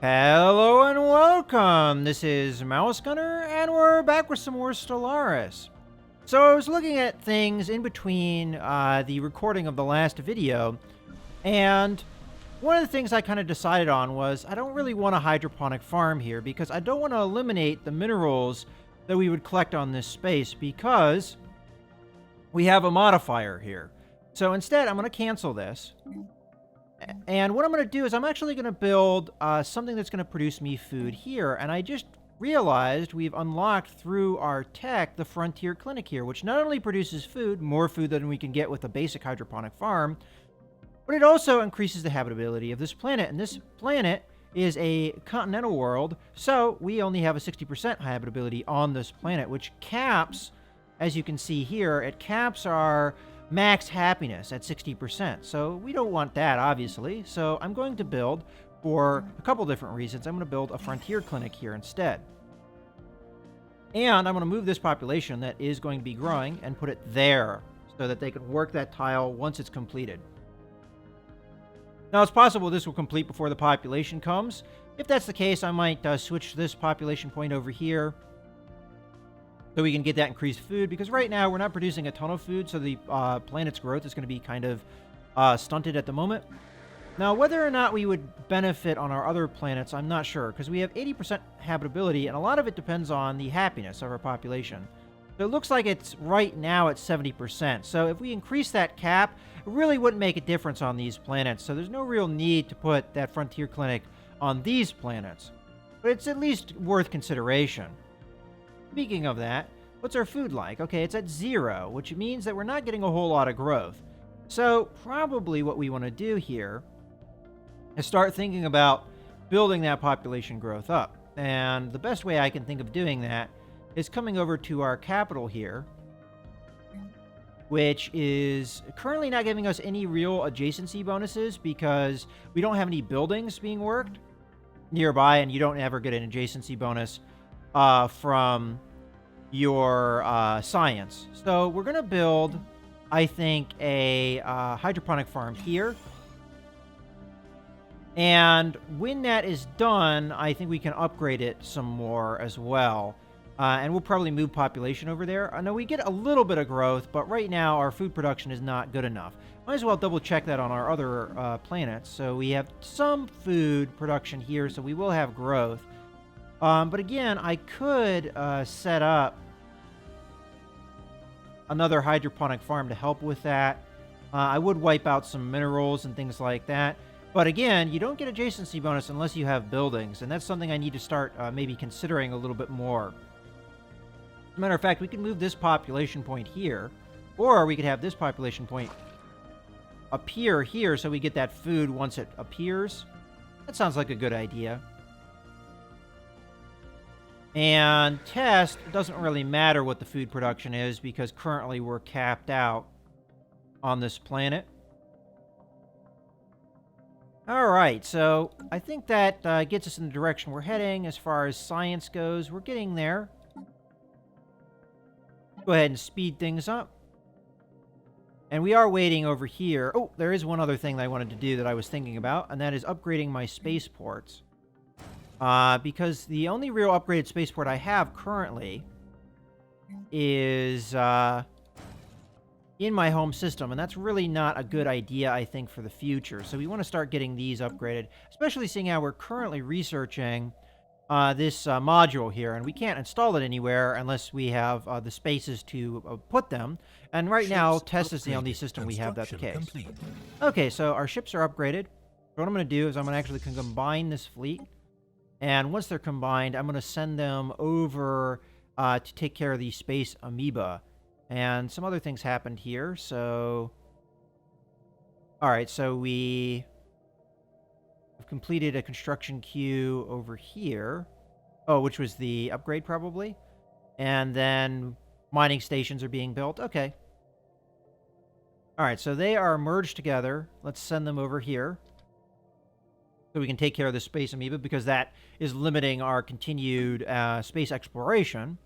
Hello and welcome! This is Mouse Gunner, and we're back with some more Stellaris. So I was looking at things in between the recording of the last video, and one of the things I kind of decided on was I don't really want a hydroponic farm here because I don't want to eliminate the minerals that we would collect on this space because we have a modifier here. So instead, I'm going to cancel this. And what I'm going to do is I'm actually going to build something that's going to produce me food here. And I just realized we've unlocked through our tech the Frontier Clinic here, which not only produces food, more food than we can get with a basic hydroponic farm, but it also increases the habitability of this planet. And this planet is a continental world, so we only have a 60% habitability on this planet, which caps, as you can see here, it caps our max happiness at 60%. So we don't want that, obviously. So I'm going to build, for a couple different reasons, I'm going to build a Frontier Clinic here instead. And I'm going to move this population that is going to be growing and put it there so that they can work that tile once it's completed. Now, it's possible this will complete before the population comes. If that's the case, I might switch this population point over here so we can get that increased food, because right now we're not producing a ton of food, so the planet's growth is going to be kind of stunted at the moment. Now, whether or not we would benefit on our other planets, I'm not sure, because we have 80% habitability, and a lot of it depends on the happiness of our population. So it looks like it's right now at 70%. So if we increase that cap, it really wouldn't make a difference on these planets. So there's no real need to put that Frontier Clinic on these planets. But it's at least worth consideration. Speaking of that, what's our food like? Okay, it's at 0, which means that we're not getting a whole lot of growth. So probably what we want to do here is start thinking about building that population growth up. And the best way I can think of doing that is coming over to our capital here, which is currently not giving us any real adjacency bonuses because we don't have any buildings being worked nearby, and you don't ever get an adjacency bonus from your science. So we're going to build, I think, a hydroponic farm here. And when that is done, I think we can upgrade it some more as well. And we'll probably move population over there. I know we get a little bit of growth, but right now our food production is not good enough. Might as well double check that on our other planets. So we have some food production here, so we will have growth. But again, I could set up another hydroponic farm to help with that. I would wipe out some minerals and things like that. But again, you don't get adjacency bonus unless you have buildings, and that's something I need to start maybe considering a little bit more. As a matter of fact, we can move this population point here, or we could have this population point appear here so we get that food once it appears. That sounds like a good idea. And test, it doesn't really matter what the food production is because currently we're capped out on this planet. Alright, so I think that gets us in the direction we're heading as far as science goes. We're getting there. Go ahead and speed things up. And we are waiting over here. Oh, there is one other thing that I wanted to do that I was thinking about, and that is upgrading my spaceports. Because the only real upgraded spaceport I have currently is in my home system, and that's really not a good idea, I think, for the future. So we want to start getting these upgraded, especially seeing how we're currently researching this module here, and we can't install it anywhere unless we have the spaces to put them. And right now, Test is the only system we have that's the case. Okay, so our ships are upgraded. What I'm going to do is I'm going to actually combine this fleet. And once they're combined, I'm going to send them over to take care of the space amoeba. And some other things happened here, so... Alright, so we have completed a construction queue over here. Oh, which was the upgrade, probably. And then mining stations are being built. Okay. Alright, so they are merged together. Let's send them over here, so we can take care of the space amoeba, because that is limiting our continued space exploration.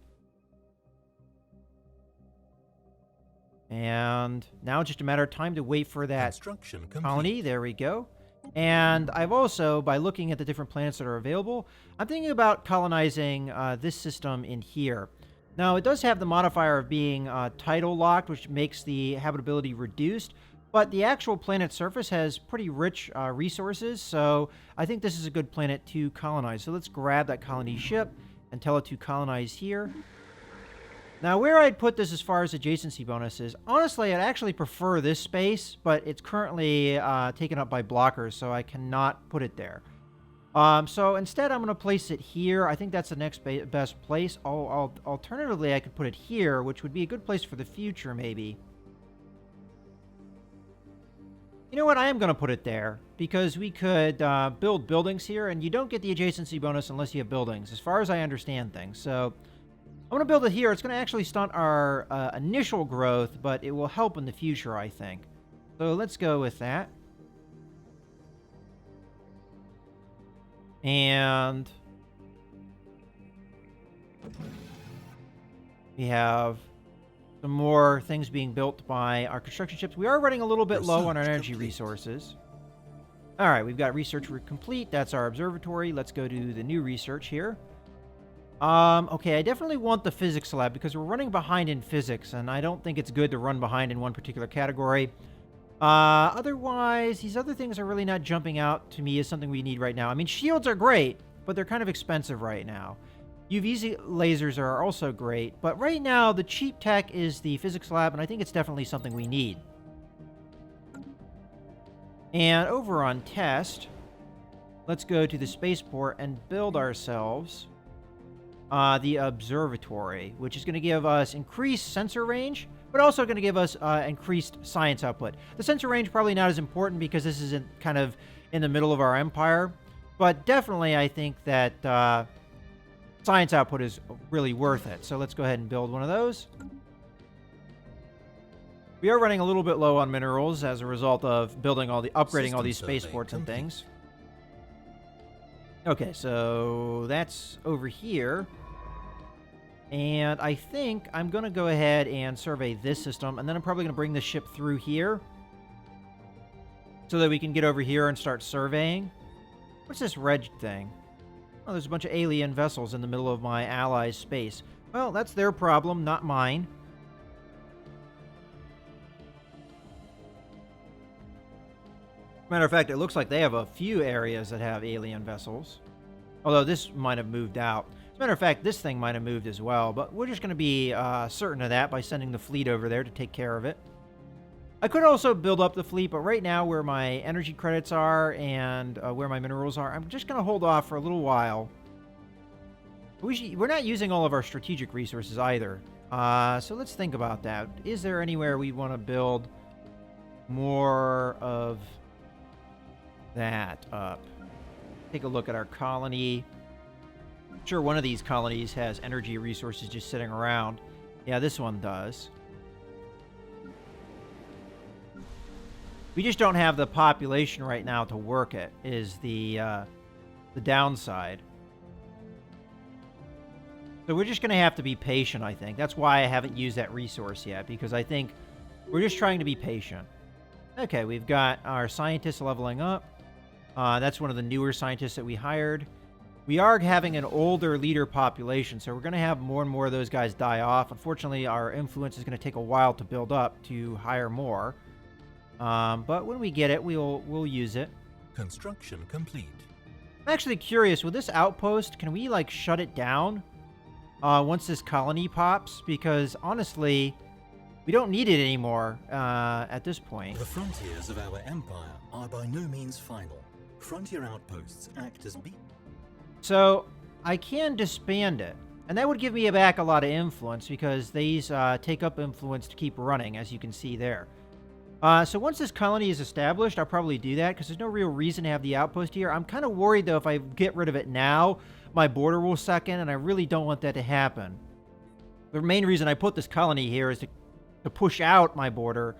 And now it's just a matter of time to wait for that colony. There we go. And I've also, by looking at the different planets that are available, I'm thinking about colonizing this system in here. Now, it does have the modifier of being tidal locked, which makes the habitability reduced, but the actual planet's surface has pretty rich resources, so I think this is a good planet to colonize. So let's grab that colony ship and tell it to colonize here. Now, where I'd put this as far as adjacency bonuses, honestly, I'd actually prefer this space, but it's currently taken up by blockers, so I cannot put it there. So instead, I'm going to place it here. I think that's the next best place. Alternatively, I could put it here, which would be a good place for the future, maybe. You know what? I am going to put it there, because we could build buildings here, and you don't get the adjacency bonus unless you have buildings, as far as I understand things. So I'm going to build it here. It's going to actually stunt our initial growth, but it will help in the future, I think. So let's go with that. And we have some more things being built by our construction ships. We are running a little bit low on our energy resources. All right, we've got research complete. That's our observatory. Let's go to the new research here. Okay, I definitely want the physics lab because we're running behind in physics, and I don't think it's good to run behind in one particular category. Otherwise, these other things are really not jumping out to me as something we need right now. I mean, shields are great, but they're kind of expensive right now. UV lasers are also great, but right now, the cheap tech is the physics lab, and I think it's definitely something we need. And over on test, let's go to the spaceport and build ourselves the observatory, which is going to give us increased sensor range, but also going to give us increased science output. The sensor range probably not as important because this is kind of in the middle of our empire, but definitely I think that science output is really worth it. So let's go ahead and build one of those. We are running a little bit low on minerals as a result of upgrading all these spaceports and things. Okay, so that's over here. And I think I'm going to go ahead and survey this system, and then I'm probably going to bring this ship through here so that we can get over here and start surveying. What's this red thing? Oh, there's a bunch of alien vessels in the middle of my allies' space. Well, that's their problem, not mine. Matter of fact, it looks like they have a few areas that have alien vessels. Although this might have moved out. As a matter of fact, this thing might have moved as well. But we're just going to be certain of that by sending the fleet over there to take care of it. I could also build up the fleet, but right now where my energy credits are and where my minerals are, I'm just going to hold off for a little while. We're not using all of our strategic resources either. So let's think about that. Is there anywhere we want to build more of that up? Take a look at our colony. I'm sure one of these colonies has energy resources just sitting around. Yeah, this one does. We just don't have the population right now to work it, is the downside. So we're just going to have to be patient, I think. That's why I haven't used that resource yet, because I think we're just trying to be patient. Okay, we've got our scientists leveling up. That's one of the newer scientists that we hired. We are having an older leader population, so we're going to have more and more of those guys die off. Unfortunately, our influence is going to take a while to build up to hire more. But when we get it, we'll use it. Construction complete. I'm actually curious, with this outpost, can we, like, shut it down once this colony pops? Because, honestly, we don't need it anymore at this point. The frontiers of our empire are by no means final. Frontier outposts act as So, I can disband it. And that would give me back a lot of influence, because these take up influence to keep running, as you can see there. So once this colony is established, I'll probably do that, because there's no real reason to have the outpost here. I'm kind of worried, though, if I get rid of it now, my border will suck in, and I really don't want that to happen. The main reason I put this colony here is to push out my border,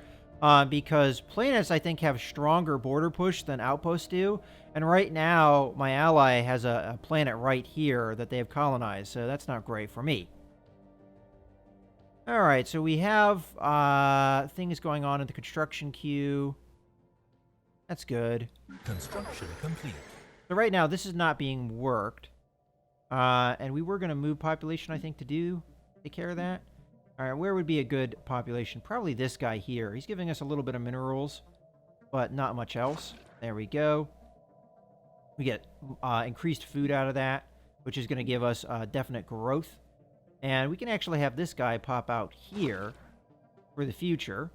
because planets, I think, have stronger border push than outposts do. And right now, my ally has a planet right here that they have colonized, so that's not great for me. All right, so we have things going on in the construction queue. That's good. Construction complete. So right now, this is not being worked. And we were going to move population, I think, to take care of that. All right, where would be a good population? Probably this guy here. He's giving us a little bit of minerals, but not much else. There we go. We get increased food out of that, which is going to give us definite growth. And we can actually have this guy pop out here for the future.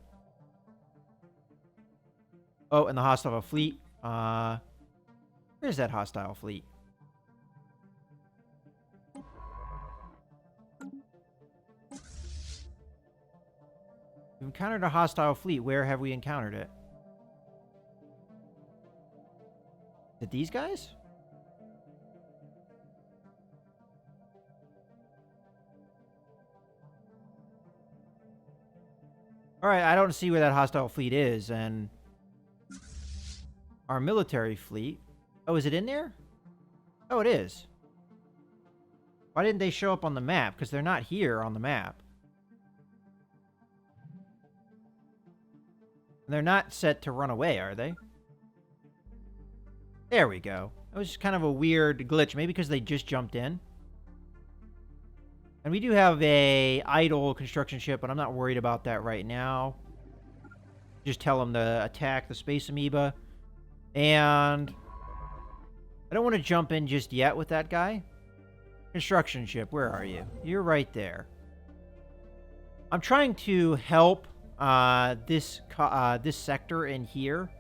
Oh, and the hostile fleet. Where's that hostile fleet? We've encountered a hostile fleet. Where have we encountered it? Is it these guys? Alright, I don't see where that hostile fleet is, and our military fleet. Oh, is it in there? Oh, it is. Why didn't they show up on the map? Because they're not here on the map. And they're not set to run away, are they? There we go. That was just kind of a weird glitch. Maybe because they just jumped in. And we do have a idle construction ship, but I'm not worried about that right now. Just tell them to attack the space amoeba. And I don't want to jump in just yet with that guy. Construction ship, where are you? You're right there. I'm trying to help this sector in here.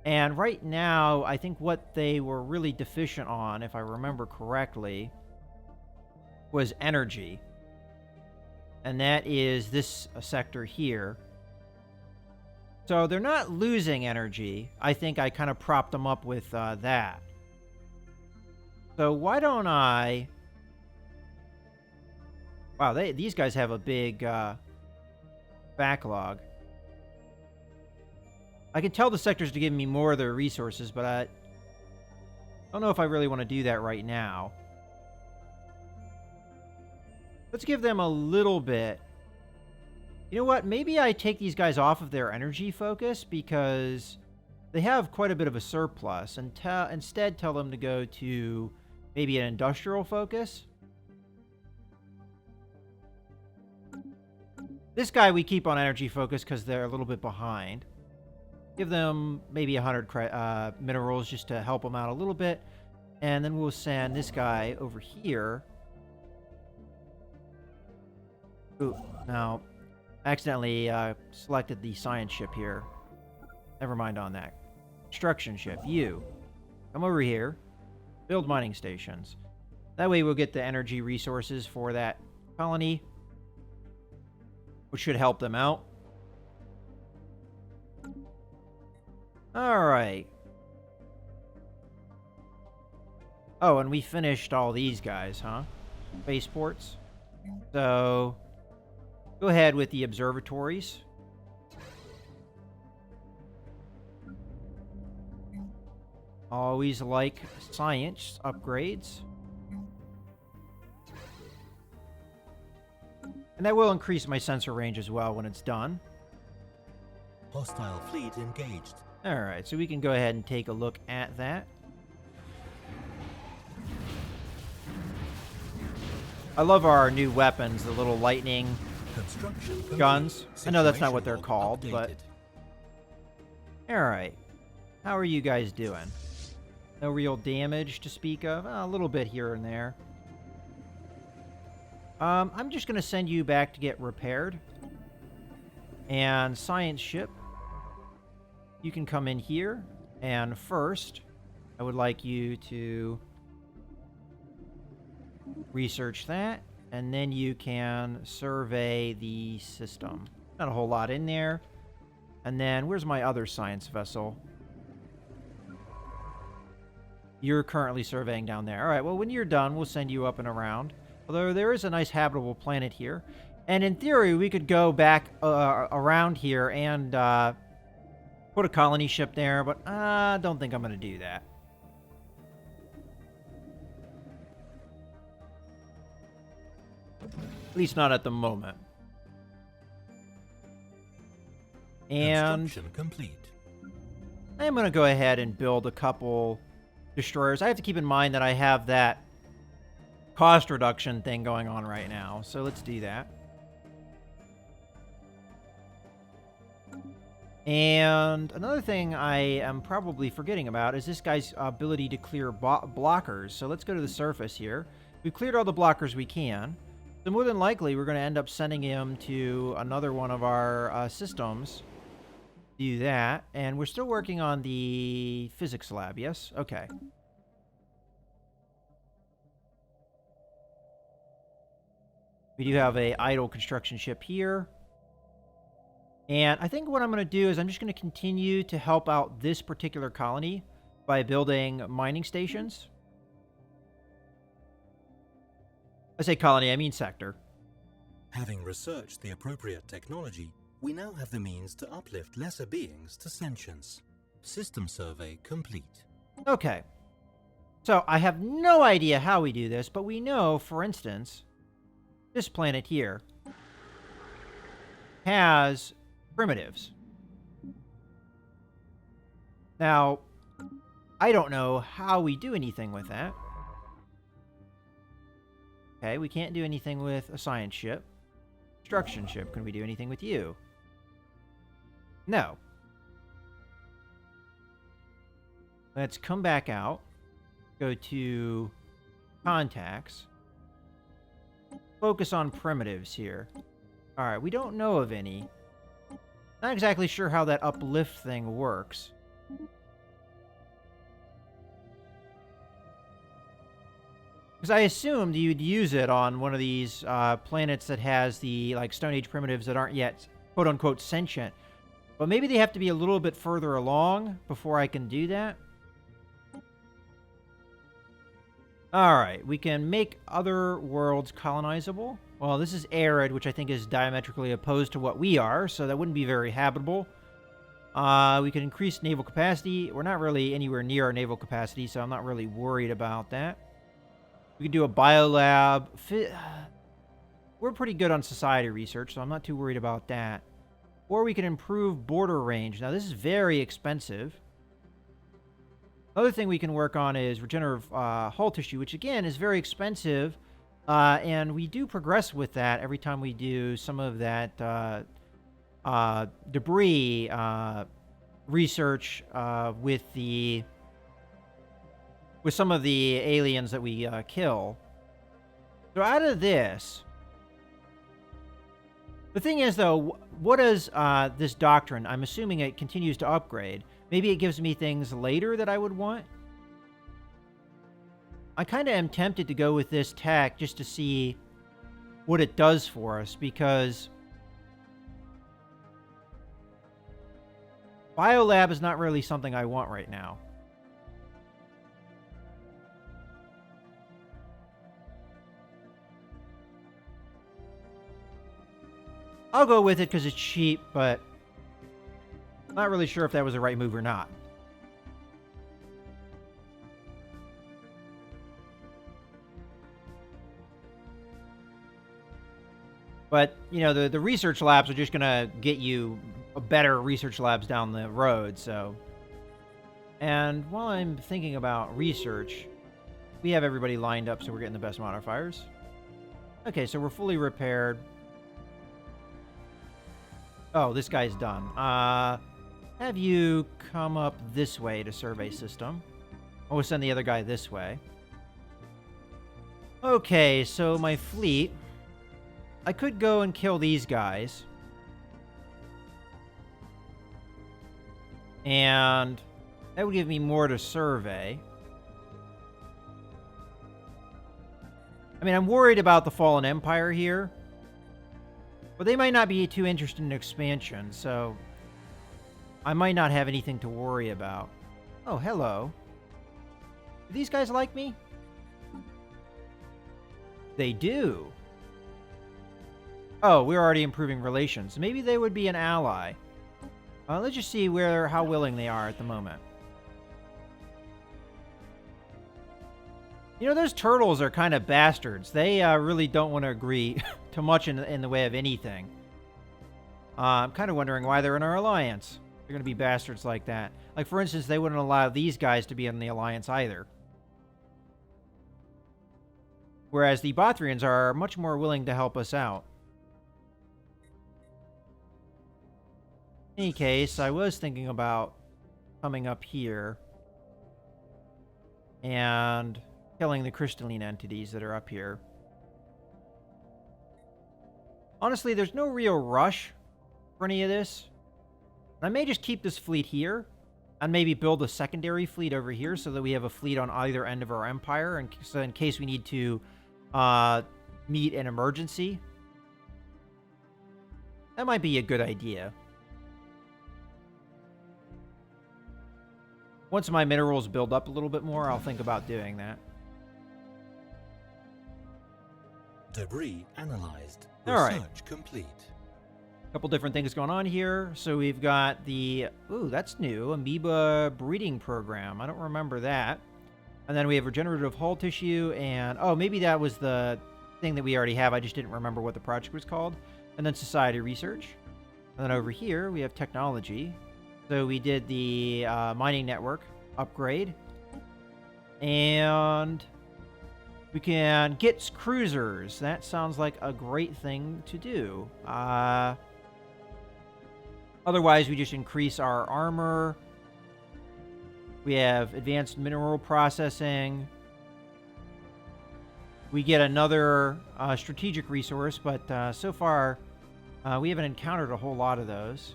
And right now, I think what they were really deficient on, if I remember correctly, was energy. And that is this sector here. So they're not losing energy. I think I kind of propped them up with that. So why don't I... Wow, these guys have a big backlog. I can tell the sectors to give me more of their resources, but I don't know if I really want to do that right now. Let's give them a little bit. You know what? Maybe I take these guys off of their energy focus because they have quite a bit of a surplus, and instead tell them to go to maybe an industrial focus. This guy we keep on energy focus because they're a little bit behind. Give them maybe 100 minerals just to help them out a little bit. And then we'll send this guy over here. Ooh, now, accidentally selected the science ship here. Never mind on that. Construction ship, you. Come over here. Build mining stations. That way we'll get the energy resources for that colony, which should help them out. Alright. Oh, and we finished all these guys, huh? Spaceports. So, go ahead with the observatories. Always like science upgrades. And that will increase my sensor range as well when it's done. Hostile fleet engaged. Alright, so we can go ahead and take a look at that. I love our new weapons, the little lightning guns. I know that's not what they're called, but... Alright. How are you guys doing? No real damage to speak of? A little bit here and there. I'm just going to send you back to get repaired. And science ship. You can come in here. And first, I would like you to research that. And then you can survey the system. Not a whole lot in there. And then, where's my other science vessel? You're currently surveying down there. Alright, well, when you're done, we'll send you up and around. Although there is a nice habitable planet here. And in theory, we could go back around here and put a colony ship there, but I don't think I'm going to do that. At least not at the moment. And Construction complete. I'm going to go ahead and build a couple destroyers. I have to keep in mind that I have that cost reduction thing going on right now. So let's do that. And another thing I am probably forgetting about is this guy's ability to clear blockers. So let's go to the surface here. We've cleared all the blockers we can. So more than likely, we're going to end up sending him to another one of our systems. Do that. And we're still working on the physics lab, yes? Okay. We do have a idle construction ship here. And I think what I'm going to do is I'm just going to continue to help out this particular colony by building mining stations. I say colony, I mean sector. Having researched the appropriate technology, we now have the means to uplift lesser beings to sentience. System survey complete. Okay. So I have no idea how we do this, but we know, for instance, this planet here has primitives. Now, I don't know how we do anything with that. Okay, we can't do anything with a science ship. Construction ship, can we do anything with you? No. Let's come back out. Go to contacts. Focus on primitives here. Alright, we don't know of any. Not exactly sure how that uplift thing works. Because I assumed you'd use it on one of these planets that has the Stone Age primitives that aren't yet quote-unquote sentient. But maybe they have to be a little bit further along before I can do that. Alright, we can make other worlds colonizable. Well, this is arid, which I think is diametrically opposed to what we are, so that wouldn't be very habitable. We can increase naval capacity. We're not really anywhere near our naval capacity, so I'm not really worried about that. We could do a biolab. We're pretty good on society research, so I'm not too worried about that. Or we can improve border range. Now, this is very expensive. Another thing we can work on is regenerative hull tissue, which, again, is very expensive. And we do progress with that every time we do some of that debris research with some of the aliens that we kill. So out of this, the thing is, though, what does this doctrine, I'm assuming it continues to upgrade. Maybe it gives me things later that I would want. I kind of am tempted to go with this tech just to see what it does for us, because biolab is not really something I want right now. I'll go with it because it's cheap, but I'm not really sure if that was the right move or not. But, you know, the research labs are just going to get you better research labs down the road, so. And while I'm thinking about research, we have everybody lined up, so we're getting the best modifiers. Okay, so we're fully repaired. Oh, this guy's done. Have you come up this way to survey system. We'll send the other guy this way. Okay, so my fleet. I could go and kill these guys. And that would give me more to survey. I mean, I'm worried about the Fallen Empire here. But they might not be too interested in expansion, so I might not have anything to worry about. Oh, hello. Do these guys like me? They do. Oh, we're already improving relations. Maybe they would be an ally. Let's just see how willing they are at the moment. You know, those turtles are kind of bastards. They really don't want to agree too much in the way of anything. I'm kind of wondering why they're in our alliance. They're going to be bastards like that. Like, for instance, they wouldn't allow these guys to be in the Alliance either. Whereas the Bothrians are much more willing to help us out. In any case, I was thinking about coming up here and killing the crystalline entities that are up here. Honestly, there's no real rush for any of this. I may just keep this fleet here and maybe build a secondary fleet over here so that we have a fleet on either end of our empire, and so in case we need to meet an emergency. That might be a good idea. Once my minerals build up a little bit more, I'll think about doing that. Debris analyzed. All right. Research complete. A couple different things going on here. So we've got the... Ooh, that's new. Amoeba breeding program. I don't remember that. And then we have regenerative hull tissue, and... Oh, maybe that was the thing that we already have. I just didn't remember what the project was called. And then society research. And then over here, we have technology. So we did the mining network upgrade. And we can get cruisers. That sounds like a great thing to do. Otherwise, we just increase our armor. We have advanced mineral processing. We get another strategic resource, but so far, we haven't encountered a whole lot of those.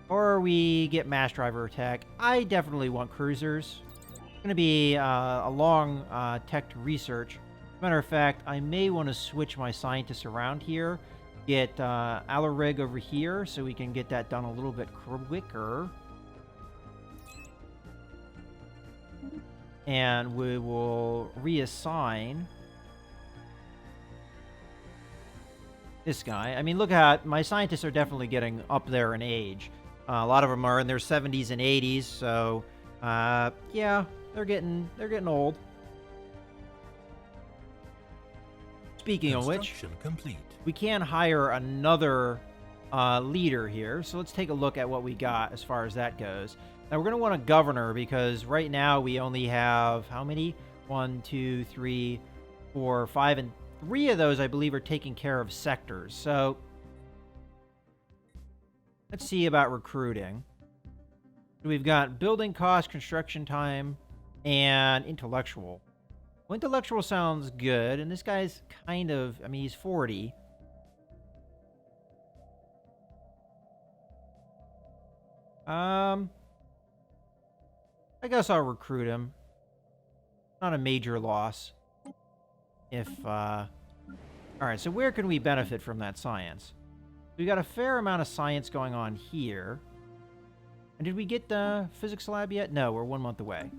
Or we get mass driver attack. I definitely want cruisers. It's going to be a long tech research. Matter of fact, I may want to switch my scientists around here. Get Alarig over here so we can get that done a little bit quicker. And we will reassign this guy. I mean, look at my scientists are definitely getting up there in age. A lot of them are in their 70s and 80s, so yeah, they're getting old. Speaking of which, complete. we can hire another leader here. So let's take a look at what we got as far as that goes. Now we're going to want a governor because right now we only have how many? 1, 2, 3, 4, 5, and 3 of those I believe are taking care of sectors. So let's see about recruiting. We've got building cost, construction time, and intellectual. Well, intellectual sounds good, and this guy's kind of, I mean, he's 40. I guess I'll recruit him. Not a major loss. If, Alright, so where can we benefit from that science? We got a fair amount of science going on here. And did we get the physics lab yet? No, we're 1 month away.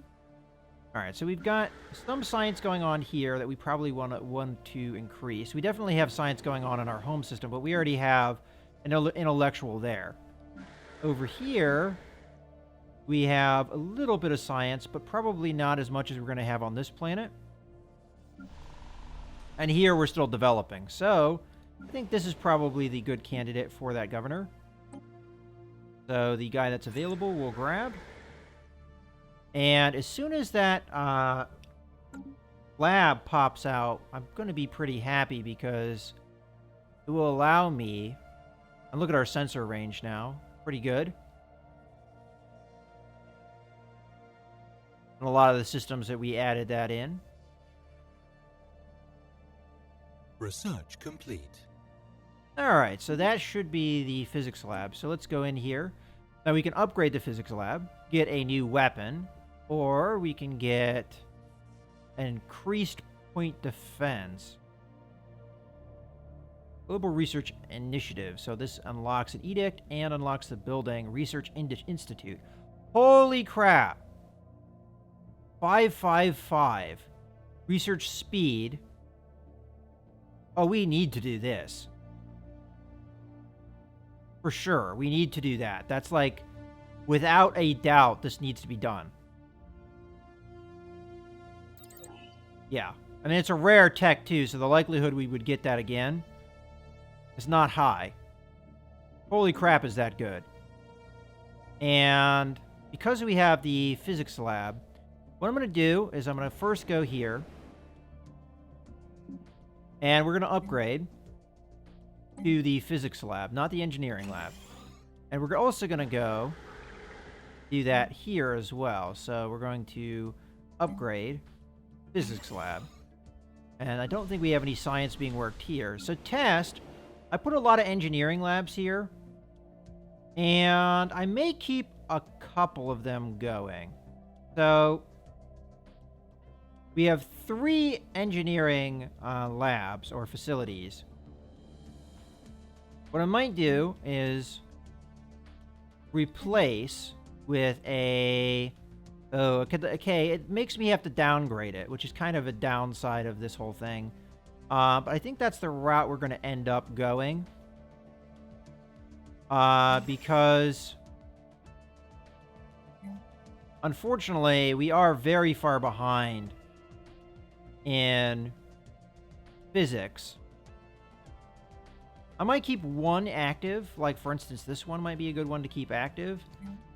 Alright, so we've got some science going on here that we probably want to increase. We definitely have science going on in our home system, but we already have an intellectual there. Over here, we have a little bit of science, but probably not as much as we're going to have on this planet. And here we're still developing. So I think this is probably the good candidate for that governor. So the guy that's available we'll grab. And as soon as that lab pops out, I'm going to be pretty happy because it will allow me... And look at our sensor range now. Pretty good. And a lot of the systems that we added that in. Research complete. Alright, so that should be the physics lab. So let's go in here. Now we can upgrade the physics lab, get a new weapon, or we can get an increased point defense. Global Research Initiative. So this unlocks an edict and unlocks the building Research Institute. Holy crap! 555. Research speed. Oh, we need to do this. For sure, we need to do that. That's like, without a doubt, this needs to be done. Yeah. I mean, it's a rare tech, too, so the likelihood we would get that again is not high. Holy crap, is that good. And because we have the physics lab, what I'm going to do is I'm going to first go here. And we're going to upgrade to the physics lab, not the engineering lab. And we're also going to go do that here as well. So we're going to upgrade physics lab. And I don't think we have any science being worked here. So test, I put a lot of engineering labs here. And I may keep a couple of them going. So we have 3 engineering labs or facilities. What I might do is replace with a... Oh, okay, it makes me have to downgrade it, which is kind of a downside of this whole thing. But I think that's the route we're going to end up going. Because... unfortunately, we are very far behind in physics. I might keep one active, like for instance this one might be a good one to keep active,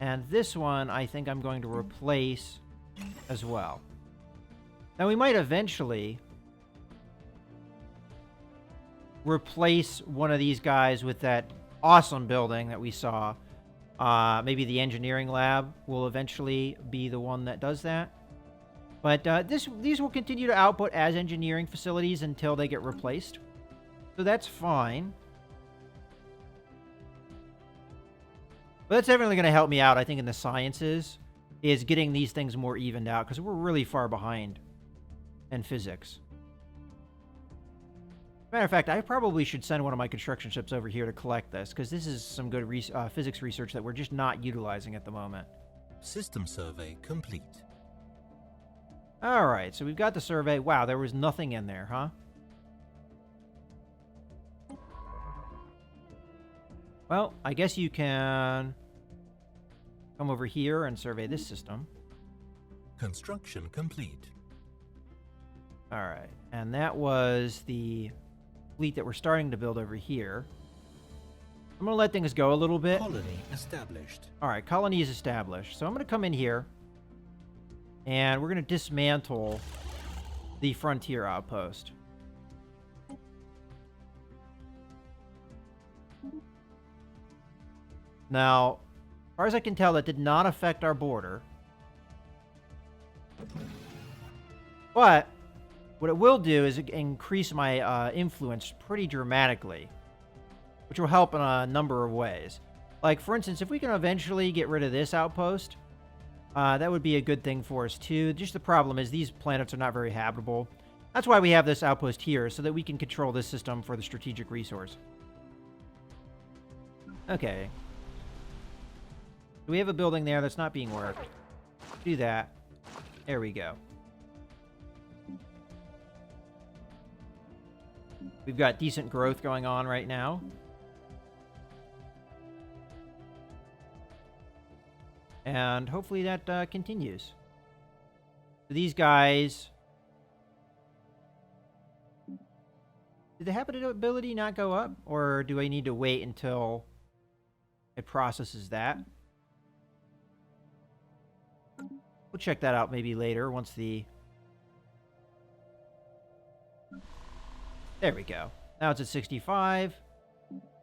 and this one I think I'm going to replace as well. Now we might eventually replace one of these guys with that awesome building that we saw. Maybe the engineering lab will eventually be the one that does that. But these will continue to output as engineering facilities until they get replaced. So that's fine. But that's definitely going to help me out, I think, in the sciences, is getting these things more evened out, because we're really far behind in physics. Matter of fact, I probably should send one of my construction ships over here to collect this, because this is some good physics research that we're just not utilizing at the moment. System survey complete. Alright, so we've got the survey. Wow, there was nothing in there, huh? Well, I guess you can come over here and survey this system. Construction complete. Alright, and that was the fleet that we're starting to build over here. I'm going to let things go a little bit. Colony established. Alright, colony is established. So I'm going to come in here, and we're going to dismantle the frontier outpost. Now, as far as I can tell, that did not affect our border. But what it will do is increase my influence pretty dramatically, which will help in a number of ways. Like, for instance, if we can eventually get rid of this outpost, that would be a good thing for us, too. Just the problem is these planets are not very habitable. That's why we have this outpost here, so that we can control this system for the strategic resource. Okay. We have a building there that's not being worked. Do that. There we go. We've got decent growth going on right now. And hopefully that continues. So these guys... Did the habitability not go up? Or do I need to wait until it processes that? We'll check that out maybe later once the... There we go. Now it's at 65.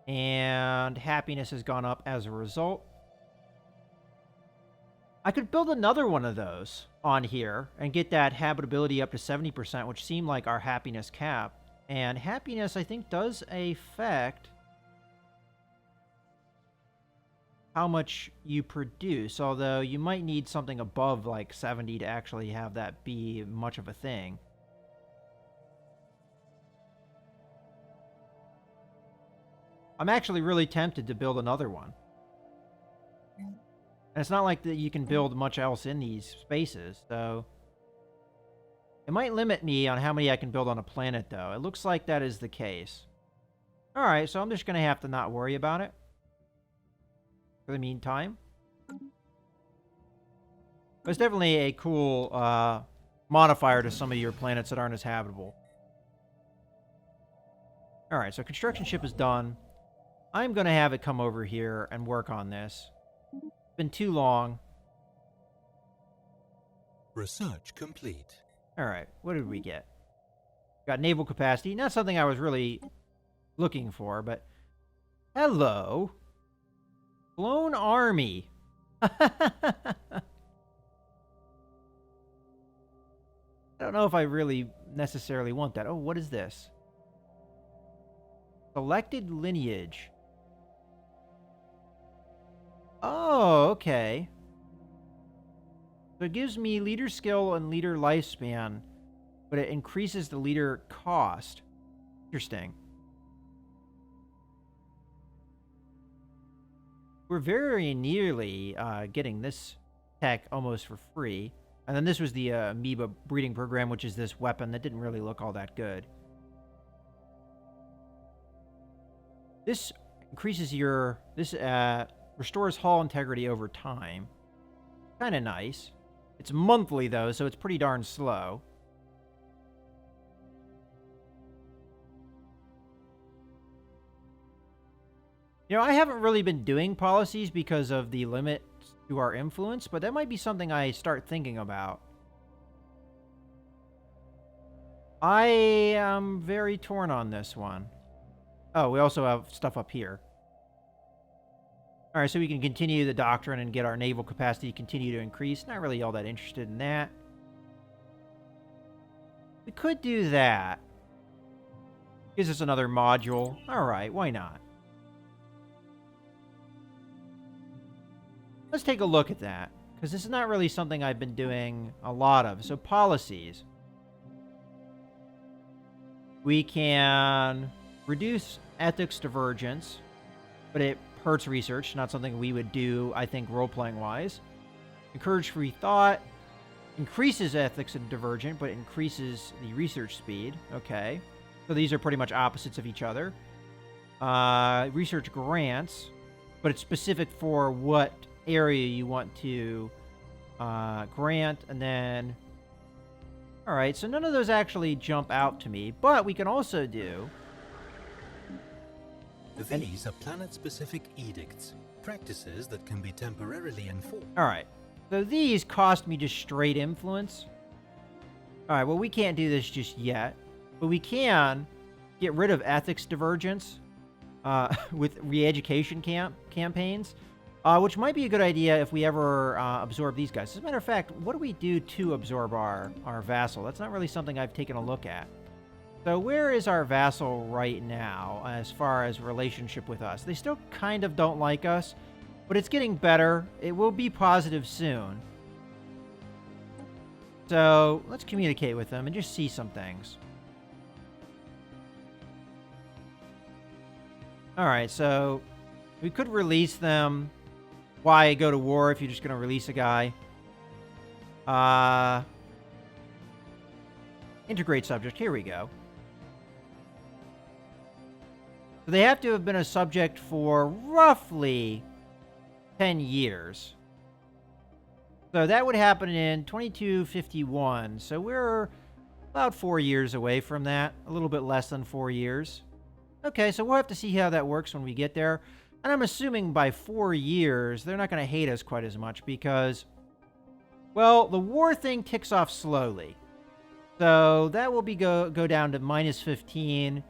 And happiness has gone up as a result. I could build another one of those on here and get that habitability up to 70%, which seemed like our happiness cap. And happiness, I think, does affect how much you produce, although you might need something above like 70 to actually have that be much of a thing. I'm actually really tempted to build another one. And it's not like that you can build much else in these spaces, so... It might limit me on how many I can build on a planet, though. It looks like that is the case. Alright, so I'm just going to have to not worry about it for the meantime. But it's definitely a cool modifier to some of your planets that aren't as habitable. Alright, so construction ship is done. I'm going to have it come over here and work on this. been too long. Research complete. All right, what did we get? Got naval capacity. Not something I was really looking for, but hello. Clone army. I don't know if I really necessarily want that. Oh, what is this? Selected lineage. Oh, okay. So it gives me leader skill and leader lifespan, but it increases the leader cost. Interesting. We're very nearly getting this tech almost for free. And then this was the amoeba breeding program, which is this weapon that didn't really look all that good. This increases your... This restores hull integrity over time. Kind of nice. It's monthly, though, so it's pretty darn slow. You know, I haven't really been doing policies because of the limit to our influence, but that might be something I start thinking about. I am very torn on this one. Oh, we also have stuff up here. All right, so we can continue the doctrine and get our naval capacity to continue to increase. Not really all that interested in that. We could do that. Gives us another module. All right, why not? Let's take a look at that, because this is not really something I've been doing a lot of. So policies. We can reduce ethics divergence, but it hurts research. Not something we would do, I think, role-playing wise. Encourage free thought. Increases ethics and divergent, but increases the research speed. Okay. So these are pretty much opposites of each other. Research grants, but it's specific for what area you want to grant. And then... Alright, so none of those actually jump out to me. But we can also do... These are planet-specific edicts, practices that can be temporarily enforced. Alright, so these cost me just straight influence. Alright, well, we can't do this just yet. But we can get rid of ethics divergence with re-education campaigns. Which might be a good idea if we ever absorb these guys. As a matter of fact, what do we do to absorb our vassal? That's not really something I've taken a look at. So where is our vassal right now as far as relationship with us? They still kind of don't like us, but it's getting better. It will be positive soon. So let's communicate with them and just see some things. All right, so we could release them. Why go to war if you're just going to release a guy? Integrate subject. Here we go. So they have to have been a subject for roughly 10 years. So that would happen in 2251. So we're about 4 years away from that. A little bit less than 4 years. Okay, so we'll have to see how that works when we get there. And I'm assuming by 4 years, they're not going to hate us quite as much because, well, the war thing ticks off slowly. So that will be go down to -15.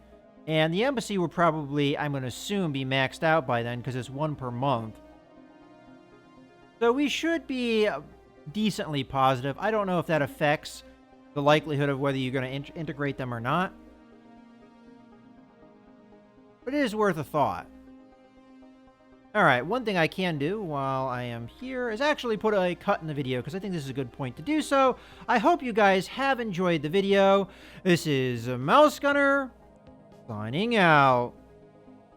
And the embassy will probably, I'm going to assume, be maxed out by then because it's 1 per month. So we should be decently positive. I don't know if that affects the likelihood of whether you're going to integrate them or not. But it is worth a thought. Alright, one thing I can do while I am here is actually put a cut in the video because I think this is a good point to do so. I hope you guys have enjoyed the video. This is Mouse Gunner signing out.